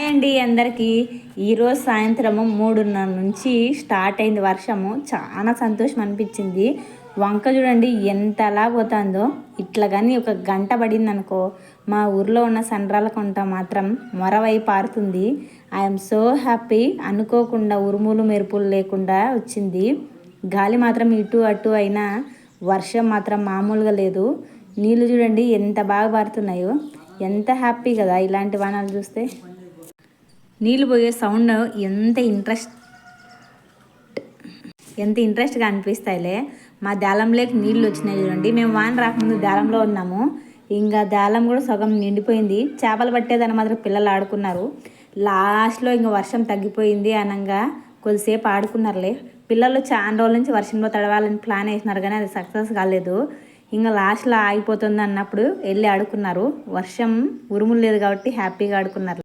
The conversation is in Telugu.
హాయ్ అండి అందరికీ. ఈరోజు సాయంత్రము 3:30 నుంచి స్టార్ట్ అయింది వర్షము. చాలా సంతోషం అనిపించింది. వంక చూడండి ఎంతలా పోతుందో. ఇట్లా కానీ ఒక గంట పడింది అనుకో, మా ఊర్లో ఉన్న సండ్రాల కొంట మాత్రం మొరవై పారుతుంది. I'm so happy. అనుకోకుండా ఉరుములు మెరుపులు లేకుండా వచ్చింది. గాలి మాత్రం ఇటు అటు అయినా వర్షం మాత్రం మామూలుగా లేదు. నీళ్ళు చూడండి ఎంత బాగా పారుతున్నాయో. ఎంత హ్యాపీ కదా ఇలాంటి వానలు చూస్తే. నీళ్ళు పోయే సౌండ్ ఎంత ఇంట్రెస్ట్గా అనిపిస్తాయిలే. మా దాలంలోకి నీళ్ళు వచ్చినాయి చూడండి. మేము వాన రాకముందు దాలంలో ఉన్నాము. ఇంకా దాలం కూడా సగం నిండిపోయింది. చేపలు పట్టేదాన్ని మాత్రం పిల్లలు ఆడుకున్నారు. లాస్ట్లో ఇంకా వర్షం తగ్గిపోయింది అనగా కొద్దిసేపు ఆడుకున్నారులే. పిల్లలు చాలా రోజుల నుంచి వర్షంలో తడవాలని ప్లాన్ వేసినారు కానీ అది సక్సెస్ కాలేదు. ఇంకా లాస్ట్లో ఆగిపోతుంది అన్నప్పుడు వెళ్ళి ఆడుకున్నారు. వర్షం ఉరుములు లేదు కాబట్టి హ్యాపీగా ఆడుకున్నారు.